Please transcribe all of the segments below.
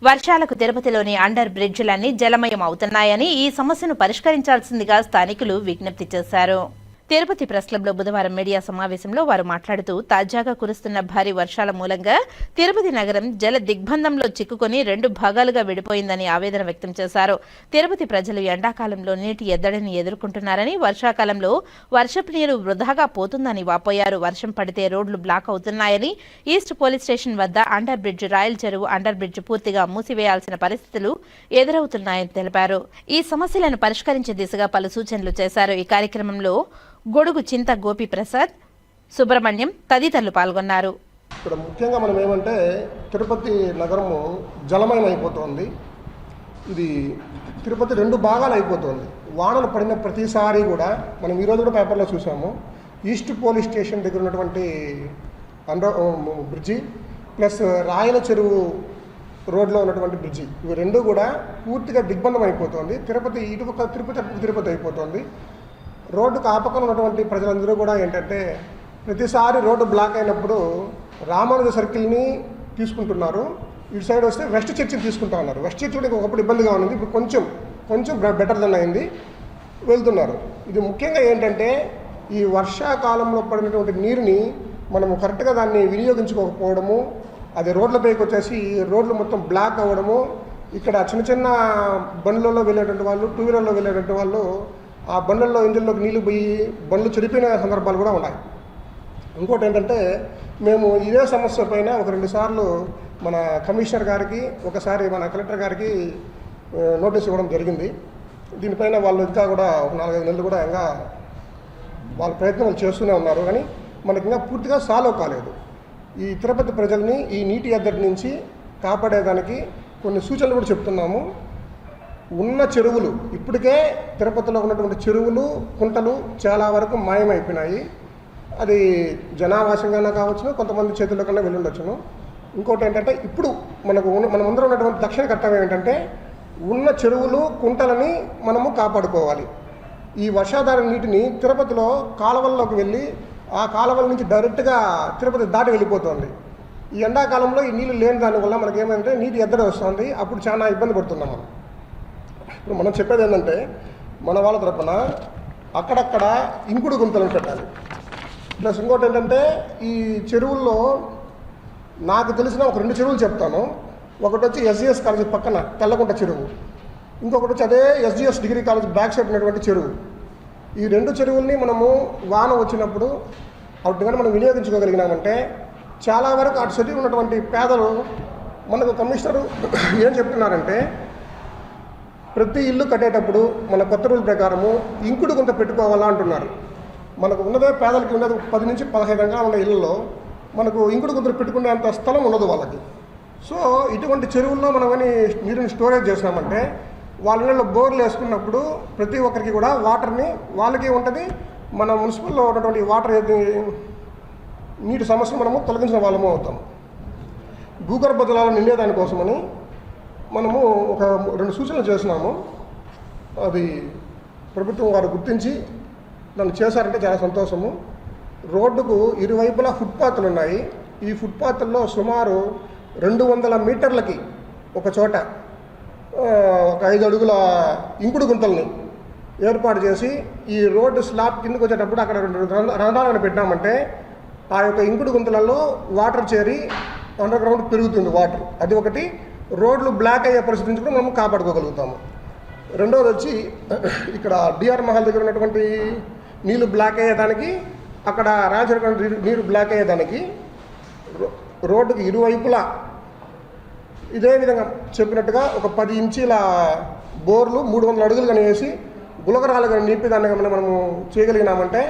వర్షాలకు తిరుపతిలోని అండర్ బ్రిడ్జిలన్నీ జలమయం అవుతున్నాయని ఈ సమస్యను పరిష్కరించాల్సిందిగా స్థానికులు విజ్ఞప్తి చేశారు. తిరుపతి ప్రెస్ క్లబ్లో బుధవారం మీడియా సమావేశంలో వారు మాట్లాడుతూ తాజాగా కురుస్తున్న భారీ వర్షాల మూలంగా తిరుపతి నగరం జల దిగ్బంధంలో చిక్కుకొని 2 భాగాలుగా విడిపోయిందని ఆవేదన వ్యక్తం చేశారు. తిరుపతి ప్రజలు ఎండాకాలంలో నీటి ఎద్దడిని ఎదుర్కొంటున్నారని, వర్షాకాలంలో వర్షపు నీరు వృధాగా పోతుందని వాపోయారు. వర్షం పడితే రోడ్లు బ్లాక్ అవుతున్నాయని, ఈస్ట్ పోలీస్ స్టేషన్ వద్ద అండర్ బ్రిడ్జ్, రాయల్ చెరువు అండర్ బ్రిడ్జ్ పూర్తిగా మూసివేయాల్సిన పరిస్థితులు ఎదురవుతున్నాయని తెలిపారు. ఈ సమస్యలను పరిష్కరించే దిశగా పలు సూచనలు చేశారు. ఈ కార్యక్రమంలో గొడుగు చింత గోపి ప్రసాద్, సుబ్రహ్మణ్యం తదితరులు పాల్గొన్నారు. ఇక్కడ ముఖ్యంగా మనం ఏమంటే తిరుపతి నగరము జలమయం అయిపోతుంది. ఇది తిరుపతి 2 భాగాలు అయిపోతుంది. వానలు పడిన ప్రతిసారి కూడా మనం ఈరోజు కూడా పేపర్లో చూసాము. ఈస్ట్ పోలీస్ స్టేషన్ దగ్గర ఉన్నటువంటి అండర్ బ్రిడ్జి ప్లస్ రాయల చెరువు రోడ్లో ఉన్నటువంటి బ్రిడ్జి, ఇవి 2 కూడా పూర్తిగా దిగ్బంధం అయిపోతుంది. తిరుపతి ఇటుపక్క తిరుపతి అయిపోతుంది. రోడ్డుకు ఆపకం ఉన్నటువంటి ప్రజలందరూ కూడా ఏంటంటే ప్రతిసారి రోడ్డు బ్లాక్ అయినప్పుడు రామానుజ సర్కిల్ని తీసుకుంటున్నారు. ఇటు సైడ్ వస్తే వెస్ట్ చర్చిని తీసుకుంటా ఉన్నారు. వెస్ట్ చర్చి కూడా ఒకప్పుడు ఇబ్బందిగా ఉంది, ఇప్పుడు కొంచెం బెటర్ దెన్ అయింది, వెళ్తున్నారు. ఇది ముఖ్యంగా ఏంటంటే ఈ వర్షాకాలంలో పడినటువంటి నీరుని మనము కరెక్ట్గా దాన్ని వినియోగించుకోకపోవడము, అది రోడ్లపైకి వచ్చేసి రోడ్లు మొత్తం బ్లాక్ అవ్వడము, ఇక్కడ చిన్న బండ్లలో వెళ్ళేటువంటి వాళ్ళు, 2 వీలర్లో వెళ్ళేటువంటి వాళ్ళు ఆ బండ్లలో ఇంజిన్లోకి నీళ్లు పోయి బండ్లు చెడిపోయిన సందర్భాలు కూడా ఉన్నాయి. ఇంకోటి ఏంటంటే మేము ఇదే సమస్య పైన 1-2 సార్లు మన కమిషనర్ గారికి, ఒకసారి మన కలెక్టర్ గారికి నోటీస్ ఇవ్వడం జరిగింది. దీనిపైన వాళ్ళు ఇంకా కూడా 4-5 నెలలు కూడా ఇంకా వాళ్ళ ప్రయత్నాలు చేస్తూనే ఉన్నారు, కానీ మనకి ఇంకా పూర్తిగా సాల్వ్ కాలేదు. ఈ తిరుపతి ప్రజల్ని ఈ నీటి ఎద్దడి నుంచి కాపాడేదానికి కొన్ని సూచనలు కూడా చెప్తున్నాము. ఉన్న చెరువులు, ఇప్పటికే తిరుపతిలో ఉన్నటువంటి చెరువులు, కుంటలు చాలా వరకు మాయమైపోయినాయి. అది జనావాసంగానే కావచ్చును, కొంతమంది చేతుల్లో కన్నా వెళ్ళి ఉండొచ్చును. ఇంకోటి ఏంటంటే ఇప్పుడు మనమందరం ఉన్నటువంటి దక్షిణ కర్తవ్యం ఏంటంటే ఉన్న చెరువులు, కుంటలని మనము కాపాడుకోవాలి. ఈ వర్షాధార నీటిని తిరుపతిలో కాలువల్లోకి వెళ్ళి ఆ కాలువల నుంచి డైరెక్ట్గా తిరుపతి దాటి వెళ్ళిపోతుంది. ఈ ఎండాకాలంలో ఈ నీళ్ళు లేని దానివల్ల మనకేమంటే నీటి ఎద్దడి వస్తుంది. అప్పుడు చాలా ఇబ్బంది పడుతున్నాం మనం. ఇప్పుడు మనం చెప్పేది ఏంటంటే మన వాళ్ళ తరపున అక్కడక్కడ ఇంకుడు గుంతలను పెట్టాలి. ప్లస్ ఇంకోటి ఏంటంటే ఈ చెరువుల్లో నాకు తెలిసిన ఒక 2 చెరువులు చెప్తాను. ఒకటి వచ్చి ఎస్జిఎస్ కాలేజ్ పక్కన తెల్లకుంట చెరువు, ఇంకొకటి వచ్చి అదే SGS degree college back side ఉన్నటువంటి చెరువు. ఈ 2 చెరువుల్ని మనము వాన వచ్చినప్పుడు వాటిని కానీ మనం వినియోగించుకోగలిగినామంటే చాలా వరకు అటు సైడ్ ఉన్నటువంటి పేదలు, మనకు కమిషనరు ఏం చెప్తున్నారంటే ప్రతి ఇల్లు కట్టేటప్పుడు మన కొత్త రూల్ ప్రకారము ఇంకుడు గుంత పెట్టుకోవాలా అంటున్నారు. మనకు ఉన్నదే పేదలకి ఉన్నది 10 నుంచి 15 ఎకరాలు ఉన్న ఇళ్ళలో మనకు ఇంకుడు గుంతలు పెట్టుకునేంత స్థలం ఉండదు వాళ్ళకి. సో ఇటువంటి చెరువుల్లో మనం కానీ నీరుని స్టోరేజ్ చేసినామంటే వాళ్ళ ఇళ్ళలో బోర్లు వేసుకున్నప్పుడు ప్రతి ఒక్కరికి కూడా వాటర్ని వాళ్ళకి ఉంటుంది. మన మున్సిపల్లో ఉన్నటువంటి వాటర్ నీటి సమస్యను మనము తొలగించిన వాళ్ళము అవుతాం. భూగర్భ జలాలు నిండేదానికోసమని మనము ఒక 2 సూచనలు చేసినాము. అది ప్రభుత్వం వారు గుర్తించి దాన్ని చేశారంటే చాలా సంతోషము. రోడ్డుకు ఇరువైపులా ఫుట్పాత్లు ఉన్నాయి. ఈ ఫుట్పాత్ల్లో సుమారు 200 మీటర్లకి ఒక చోట ఒక 5 అడుగుల ఇంకుడు గుంతల్ని ఏర్పాటు చేసి ఈ రోడ్డు స్లాబ్ కిందకు వచ్చేటప్పుడు అక్కడ 2 రంధ్రాలను పెట్టినామంటే ఆ యొక్క ఇంకుడు గుంతలలో వాటర్ చేరి అండర్ గ్రౌండ్ పెరుగుతుంది వాటర్. అది ఒకటి. రోడ్లు బ్లాక్ అయ్యే పరిస్థితి నుంచి కూడా మనం కాపాడుకోగలుగుతాము. రెండవది వచ్చి ఇక్కడ డిఆర్ మహల్ దగ్గర ఉన్నటువంటి నీళ్ళు బ్లాక్ అయ్యేదానికి, అక్కడ రాజశేఖర నీరు బ్లాక్ అయ్యేదానికి రోడ్డుకి ఇరువైపులా ఇదే విధంగా చెప్పినట్టుగా ఒక 10 ఇంచీల బోర్లు 300 అడుగులు కానీ వేసి గులకరాలు కానీ నింపేదాన్ని మనము చేయగలిగినామంటే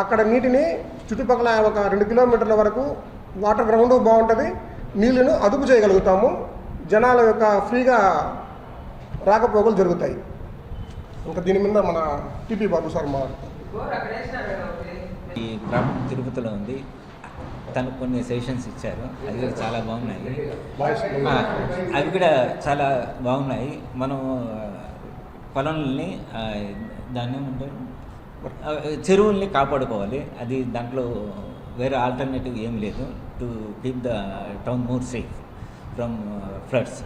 అక్కడ నీటిని చుట్టుపక్కల ఒక 2 కిలోమీటర్ల వరకు వాటర్ గ్రౌండ్ బాగుంటుంది, నీళ్ళను అదుపు చేయగలుగుతాము. జనాల యొక్క ఫ్రీగా రాకపోకలు జరుగుతాయి. ఇంకా దీని మీద మన టీపీ బాబు సార్ మాట్లాడుతారు. ఈ ప్రాబ్లం తిరుపతిలో ఉంది. తను కొన్ని సెషన్స్ ఇచ్చారు, అది కూడా చాలా బాగున్నాయి. అవి కూడా చాలా బాగున్నాయి. మనం పొలంని దాన్ని ఏమంటారు, చెరువుల్ని కాపాడుకోవాలి. అది దాంట్లో వేరే ఆల్టర్నేటివ్ ఏం లేదు to keep the town more safe from floods.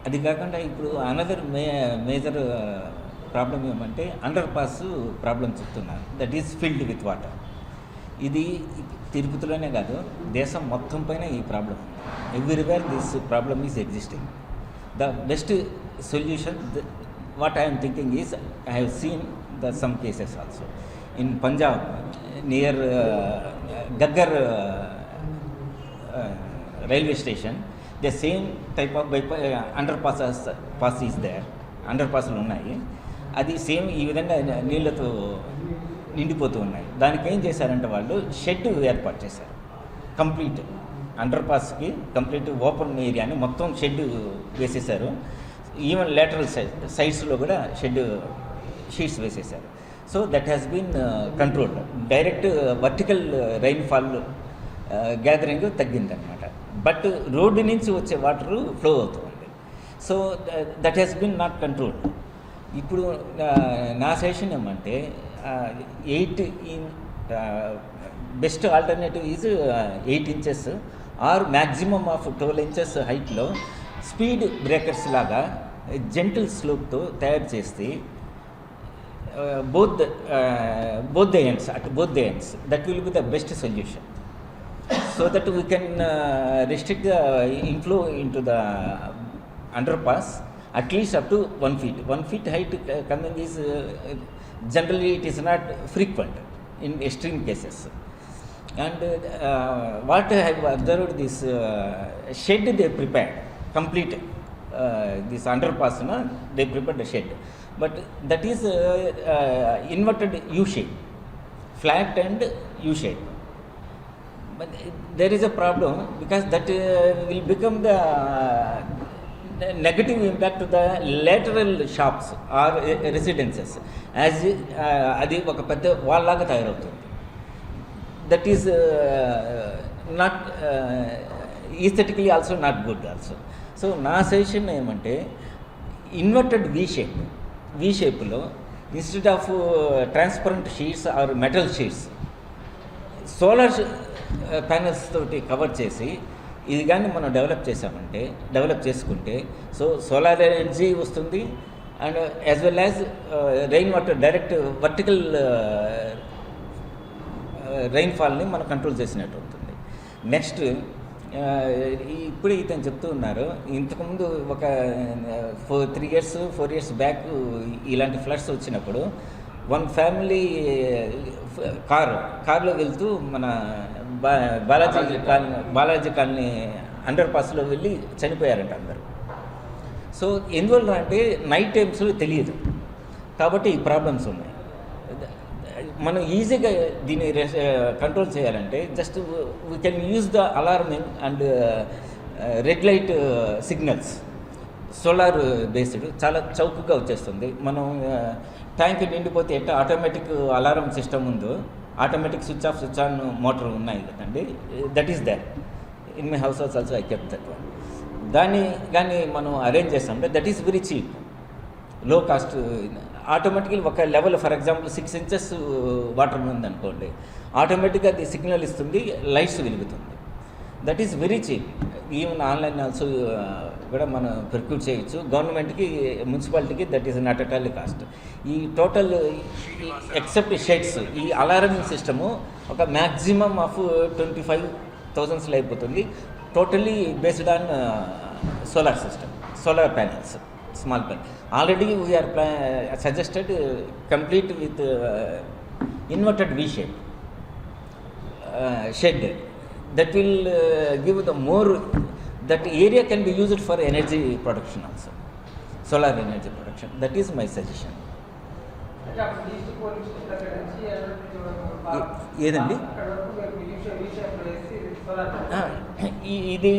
అది కాకుండా ఇప్పుడు అనదర్ మేజర్ ప్రాబ్లం ఏమంటే అండర్ పాస్ ప్రాబ్లం చెప్తున్నారు. That is filled with water. ఇది తిరుపతిలోనే కాదు, దేశం మొత్తం పైన ఈ ప్రాబ్లం ఉంది. Everywhere this problem is existing. The best solution what I'm thinking is, I have seen some cases also in Punjab near Gaggar railway station. The same type of underpass is there. అండర్పాస్లు ఉన్నాయి, అది same ఈ విధంగా నీళ్ళతో నిండిపోతూ ఉన్నాయి. దానికి ఏం చేశారంటే వాళ్ళు షెడ్ ఏర్పాటు చేశారు. కంప్లీట్ అండర్పాస్కి కంప్లీట్ ఓపెన్ ఏరియాని మొత్తం షెడ్ వేసేసారు. ఈవెన్ లేటరల్ సైడ్స్లో కూడా షెడ్ షీట్స్ వేసేసారు. So that has been controlled. Direct vertical rainfall gathering తగ్గిందనమాట. బట్ రోడ్డు నుంచి వచ్చే వాటరు ఫ్లో అవుతుంది. So that has been not controlled. ఇప్పుడు నా సజెషన్ ఏమంటే 8 best alternative is 8 inches or maximum of 12 inches హైట్లో స్పీడ్ బ్రేకర్స్ లాగా జెంటిల్ స్లోప్తో తయారు చేస్తే both the ends, at both the ends, that will be the best solution, so that we can restrict the inflow into the underpass at least up to 1 feet. 1 feet height coming is generally it is not frequent in extreme cases. And what I have observed, this shed they prepared complete, this underpass they prepared the shed, but that is inverted U shape, flat and U shape. But there is a problem because that will become the negative impact to the lateral shops or residences, as అది ఒక పెద్ద wall లాగా తయారవుతుంది. That is not aesthetically also not good also. So నా suggestion ఏమంటే inverted V షేప్లో instead of transparent sheets or metal sheets solar panels తోటి cover చేసి ఇది కానీ మనం డెవలప్ చేసుకుంటే సో సోలార్ ఎనర్జీ వస్తుంది and as well as rain water direct vertical రెయిన్ఫాల్ని మనం కంట్రోల్ చేసినట్టు ఉంటుంది. నెక్స్ట్ ఇప్పుడు ఇతను చెప్తూ ఉన్నారు, ఇంతకుముందు ఒక 4 years బ్యాక్ ఇలాంటి ఫ్లడ్స్ వచ్చినప్పుడు వన్ ఫ్యామిలీ కార్లో వెళ్తూ మన బాలాజీ కాలనీ అండర్ పాస్లో వెళ్ళి చనిపోయారంట అందరూ. సో ఎందువల్ల అంటే నైట్ టైమ్స్ తెలియదు కాబట్టి ఈ ప్రాబ్లమ్స్ ఉన్నాయి. మనం ఈజీగా దీన్ని కంట్రోల్ చేయాలంటే just we can use the alarming and red light signals. Solar based చాలా చౌకగా వచ్చేస్తుంది. మనం ట్యాంక్ నిండిపోతే ఎట్లా ఆటోమేటిక్ అలారం సిస్టమ్ ఉందో automatic switch off switch on motor ఉన్నాయి కదండి, that is that in my house also I kept that one. దాన్ని కానీ మనం అరేంజ్ చేస్తామంటే దట్ ఈస్ వెరీ చీప్, లో కాస్ట్. ఆటోమేటిక్గా ఒక level for example 6 inches water ఉందనుకోండి, ఆటోమేటిక్గా అది సిగ్నల్ ఇస్తుంది, లైట్స్ వెలుగుతుంది. That is very cheap. Even online also కూడా మనం ప్రొక్యూర్ చేయొచ్చు. గవర్నమెంట్కి మున్సిపాలిటీకి that is not at all cost. ఈ టోటల్ ఎక్సెప్ట్ షెడ్స్ ఈ అలారమింగ్ సిస్టము ఒక మ్యాక్సిమమ్ ఆఫ్ 25,000 అయిపోతుంది. Totally based on solar system, solar panels, small pen. Already we are suggested complete with inverted V shape shed. That will give the more, that area can be used for energy production also, solar energy production. That is my suggestion. ఏదండి ఇది